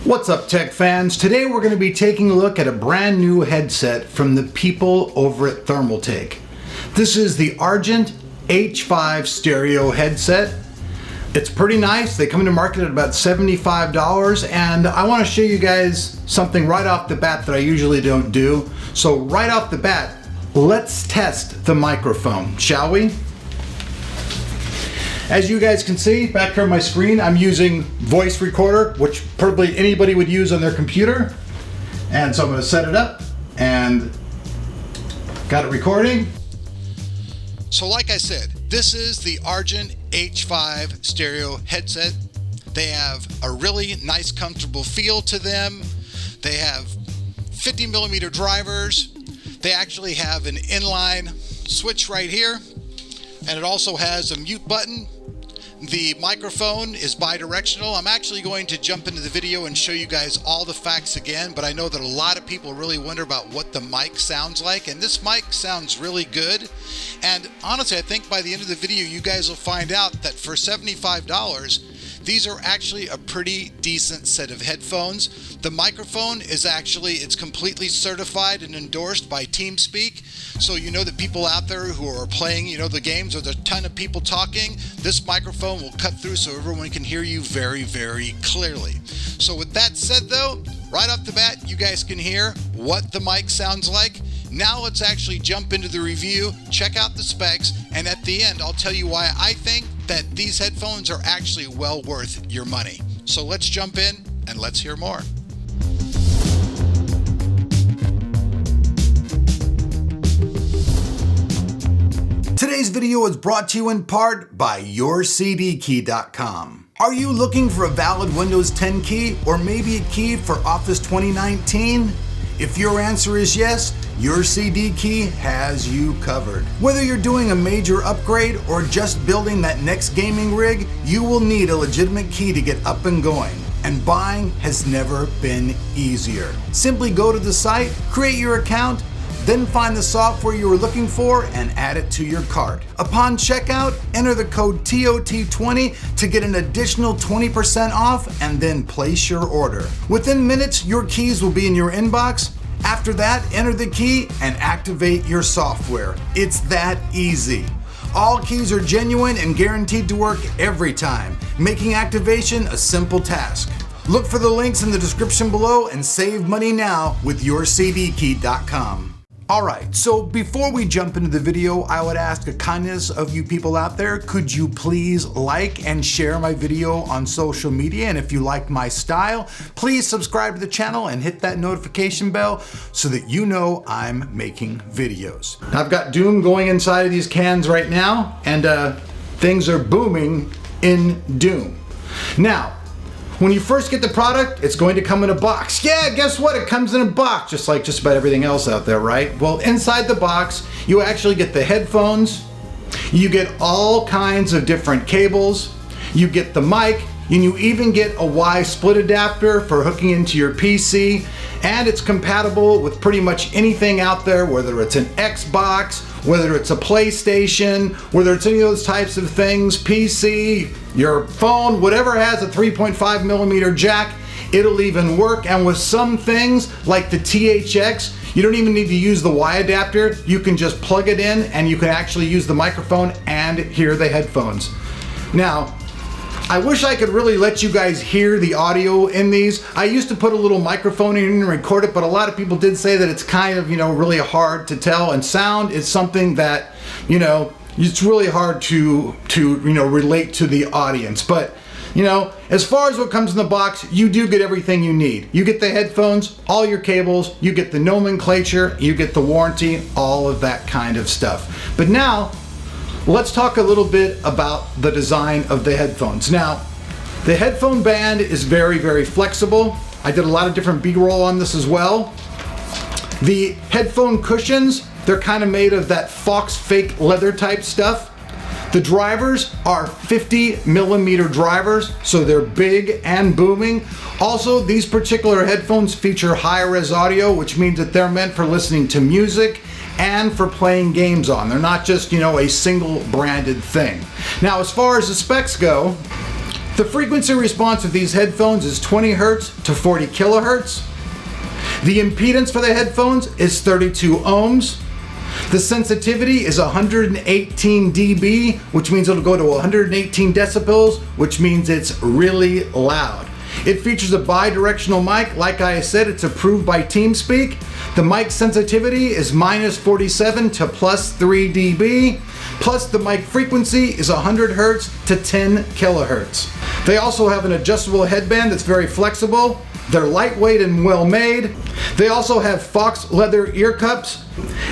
What's up, tech fans? Today we're going to be taking a look at a brand new headset from the people over at Thermaltake. This is the Argent H5 stereo headset. It's pretty nice. They come into market at about $75, and I want to show you guys something right off the bat that I usually don't do. So right off the bat, let's test the microphone, shall we? As you guys can see back here on my screen, I'm using voice recorder, which probably anybody would use on their computer. And so I'm going to set it up and got it recording. So like I said, this is the Argent H5 stereo headset. They have a really nice, comfortable feel to them. They have 50mm drivers. They actually have an inline switch right here, and it also has a mute button. The microphone is bi-directional. I'm actually going to jump into the video and show you guys all the facts again, but I know that a lot of people really wonder about what the mic sounds like, and this mic sounds really good. And honestly, I think by the end of the video, you guys will find out that for $75, these are actually a pretty decent set of headphones. The microphone is actually, it's completely certified and endorsed by TeamSpeak. So you know that people out there who are playing, the games, or there's a ton of people talking, this microphone will cut through so everyone can hear you very, very clearly. So with that said though, right off the bat, you guys can hear what the mic sounds like. Now let's actually jump into the review, check out the specs, and at the end, I'll tell you why I think that these headphones are actually well worth your money. So let's jump in and let's hear more. Today's video is brought to you in part by YourCDKey.com. Are you looking for a valid Windows 10 key or maybe a key for Office 2019? If your answer is yes, Your CD Key has you covered. Whether you're doing a major upgrade or just building that next gaming rig, you will need a legitimate key to get up and going. And buying has never been easier. Simply go to the site, create your account, then find the software you were looking for and add it to your cart. Upon checkout, enter the code TOT20 to get an additional 20% off and then place your order. Within minutes, your keys will be in your inbox. After that, enter the key and activate your software. It's that easy. All keys are genuine and guaranteed to work every time, making activation a simple task. Look for the links in the description below and save money now with YourCDKey.com. Alright, so before we jump into the video, I would ask a kindness of you people out there. Could you please like and share my video on social media? And if you like my style, please subscribe to the channel and hit that notification bell so that you know I'm making videos. I've got Doom going inside of these cans right now, and things are booming in Doom. Now, when you first get the product, it's going to come in a box. Yeah, guess what? It comes in a box, just like just about everything else out there, right? Well, inside the box, you actually get the headphones, you get all kinds of different cables, you get the mic, and you even get a Y split adapter for hooking into your PC, and it's compatible with pretty much anything out there, whether it's an Xbox, whether it's a PlayStation, whether it's any of those types of things, PC, your phone, whatever has a 3.5mm jack, it'll even work. And with some things like the THX, you don't even need to use the Y adapter. You can just plug it in and you can actually use the microphone and hear the headphones. Now, I wish I could really let you guys hear the audio in these. I used to put a little microphone in and record it, but a lot of people did say that it's kind of, really hard to tell, and sound is something that, it's really hard to relate to the audience. But, as far as what comes in the box, you do get everything you need. You get the headphones, all your cables, you get the nomenclature, you get the warranty, all of that kind of stuff. But now, let's talk a little bit about the design of the headphones. Now, the headphone band is very, very flexible. I did a lot of different B-roll on this as well. The headphone cushions, they're kind of made of that Fox fake leather type stuff. The drivers are 50mm drivers, so they're big and booming. Also, these particular headphones feature high-res audio, which means that they're meant for listening to music and for playing games on. They're not just, a single branded thing. Now, as far as the specs go, The frequency response of these headphones is 20 Hertz to 40 kilohertz. The impedance for the headphones is 32 ohms. The sensitivity is 118 dB, which means it'll go to 118 decibels, which means it's really loud. It features a bi-directional mic. Like I said, it's approved by TeamSpeak. The mic sensitivity is -47 to +3 dB. Plus the mic frequency is 100 Hertz to 10 kilohertz. They also have an adjustable headband that's very flexible. They're lightweight and well made. They also have Fox leather ear cups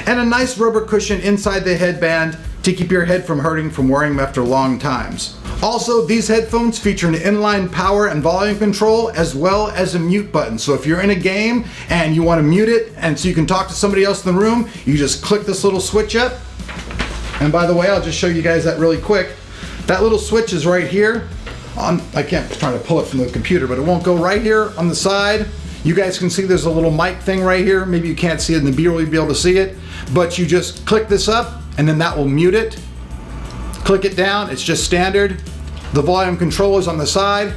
and a nice rubber cushion inside the headband to keep your head from hurting from wearing them after long times. Also, these headphones feature an inline power and volume control as well as a mute button. So if you're in a game and you want to mute it and so you can talk to somebody else in the room, you just click this little switch up. And by the way, I'll just show you guys that really quick. That little switch is right here. I can't try to pull it from the computer, but it won't go right here on the side. You guys can see there's a little mic thing right here. Maybe you can't see it in the B-roll, you'll be able to see it. But you just click this up and then that will mute it. Click it down, it's just standard. The volume control is on the side.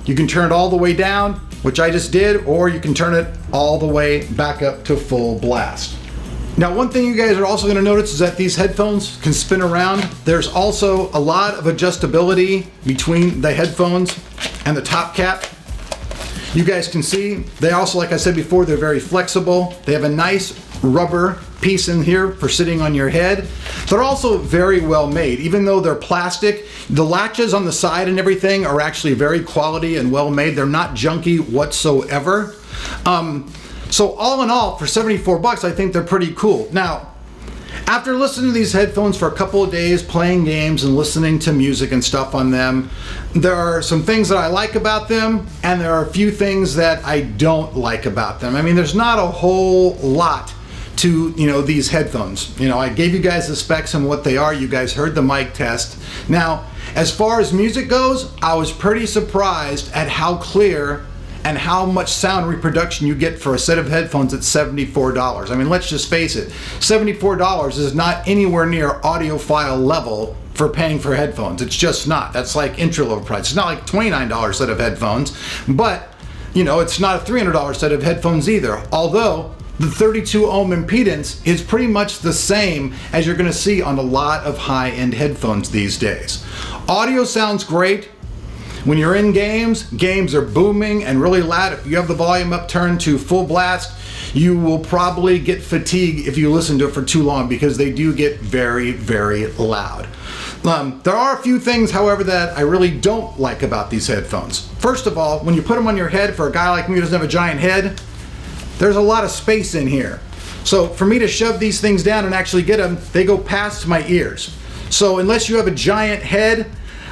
You can turn it all the way down, which I just did, or you can turn it all the way back up to full blast. Now, one thing you guys are also going to notice is that these headphones can spin around. There's also a lot of adjustability between the headphones and the top cap. You guys can see they also, like I said before, they're very flexible. They have a nice rubber piece in here for sitting on your head. They're also very well made. Even though they're plastic, the latches on the side and everything are actually very quality and well made. They're not junky whatsoever. So all in all, for 74 bucks, I think they're pretty cool. Now, after listening to these headphones for a couple of days, playing games and listening to music and stuff on them, there are some things that I like about them, and there are a few things that I don't like about them. I mean, there's not a whole lot to, these headphones. I gave you guys the specs and what they are. You guys heard the mic test. Now, as far as music goes, I was pretty surprised at how clear and how much sound reproduction you get for a set of headphones at $74. I mean, let's just face it, $74 is not anywhere near audiophile level for paying for headphones. It's just not. That's like entry level price. It's not like $29 set of headphones, but it's not a $300 set of headphones either. Although the 32 ohm impedance is pretty much the same as you're gonna see on a lot of high-end headphones these days. Audio sounds great. When you're in games are booming and really loud. If you have the volume up turned to full blast, you will probably get fatigued if you listen to it for too long because they do get very, very loud. There are a few things, however, that I really don't like about these headphones. First of all, when you put them on your head, for a guy like me who doesn't have a giant head, there's a lot of space in here. So for me to shove these things down and actually get them, they go past my ears. So unless you have a giant head,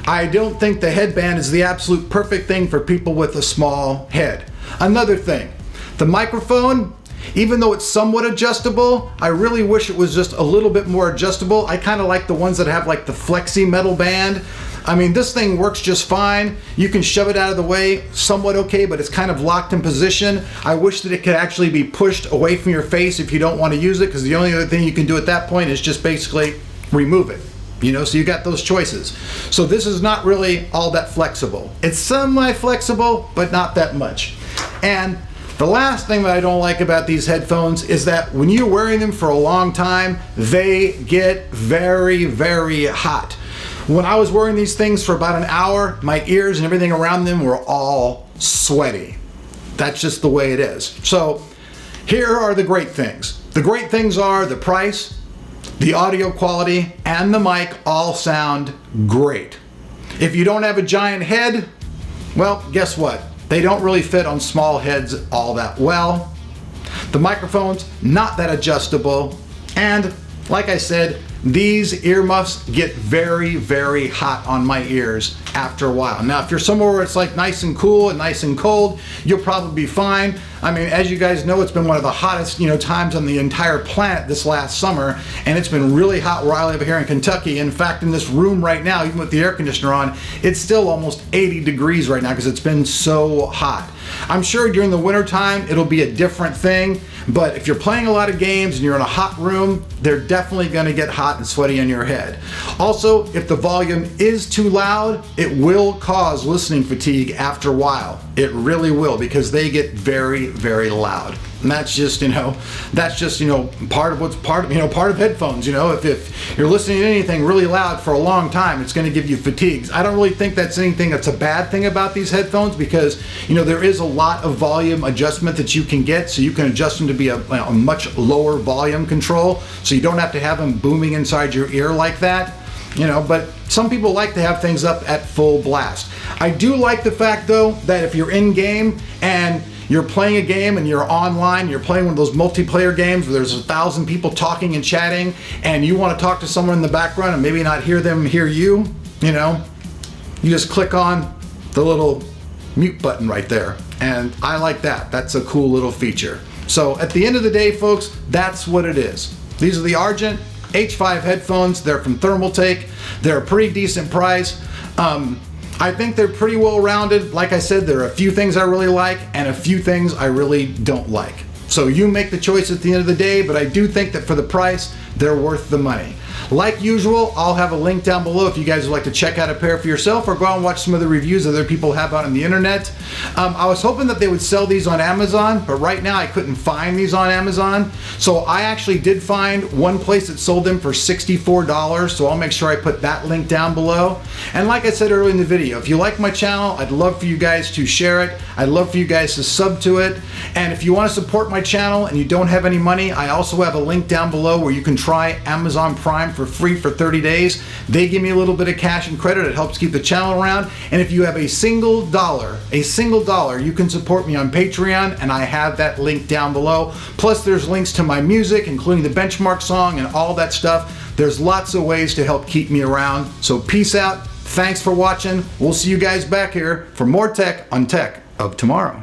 I don't think the headband is the absolute perfect thing for people with a small head. Another thing, the microphone, even though it's somewhat adjustable, I really wish it was just a little bit more adjustable. I kind of like the ones that have like the flexi metal band. I mean, this thing works just fine. You can shove it out of the way, somewhat okay, but it's kind of locked in position. I wish that it could actually be pushed away from your face if you don't want to use it, because the only other thing you can do at that point is just basically remove it. So you got those choices. So this is not really all that flexible. It's semi-flexible, but not that much. And the last thing that I don't like about these headphones is that when you're wearing them for a long time, they get very, very hot. When I was wearing these things for about an hour, my ears and everything around them were all sweaty. That's just the way it is. So here are the great things. The great things are the price, the audio quality, and the mic all sound great. If you don't have a giant head, well, guess what? They don't really fit on small heads all that well. The microphone's not that adjustable, and like I said, these earmuffs get very, very hot on my ears after a while. Now, if you're somewhere where it's like nice and cool and nice and cold, you'll probably be fine. I mean, as you guys know, it's been one of the hottest, times on the entire planet this last summer, and it's been really hot where I live here in Kentucky. In fact, in this room right now, even with the air conditioner on, it's still almost 80 degrees right now because it's been so hot. I'm sure during the winter time it'll be a different thing, but if you're playing a lot of games and you're in a hot room, they're definitely going to get hot and sweaty on your head. Also, if the volume is too loud, it will cause listening fatigue after a while. It really will, because they get very, very loud. And that's just, part of headphones. If you're listening to anything really loud for a long time, it's going to give you fatigues. I don't really think that's anything that's a bad thing about these headphones, because there is a lot of volume adjustment that you can get, so you can adjust them to be a much lower volume control, so you don't have to have them booming inside your ear like that. But some people like to have things up at full blast. I do like the fact, though, that if you're in game and you're playing a game and you're online, you're playing one of those multiplayer games where there's 1,000 people talking and chatting, and you want to talk to someone in the background and maybe not hear them hear you, you just click on the little mute button right there. And I like that. That's a cool little feature. So at the end of the day, folks, that's what it is. These are the Argent H5 headphones. They're from Thermaltake. They're a pretty decent price. I think they're pretty well rounded. Like I said, there are a few things I really like and a few things I really don't like. So you make the choice at the end of the day, but I do think that for the price, they're worth the money. Like usual, I'll have a link down below if you guys would like to check out a pair for yourself, or go out and watch some of the reviews other people have out on the internet. I was hoping that they would sell these on Amazon, but right now I couldn't find these on Amazon. So I actually did find one place that sold them for $64, so I'll make sure I put that link down below. And like I said earlier in the video, if you like my channel, I'd love for you guys to share it. I'd love for you guys to sub to it. And if you want to support my channel and you don't have any money, I also have a link down below where you can try Amazon Prime for free for 30 days. They give me a little bit of cash and credit. It helps keep the channel around. And if you have a single dollar, you can support me on Patreon, and I have that link down below. Plus there's links to my music, including the benchmark song and all that stuff. There's lots of ways to help keep me around. So peace out. Thanks for watching. We'll see you guys back here for more tech on Tech of Tomorrow.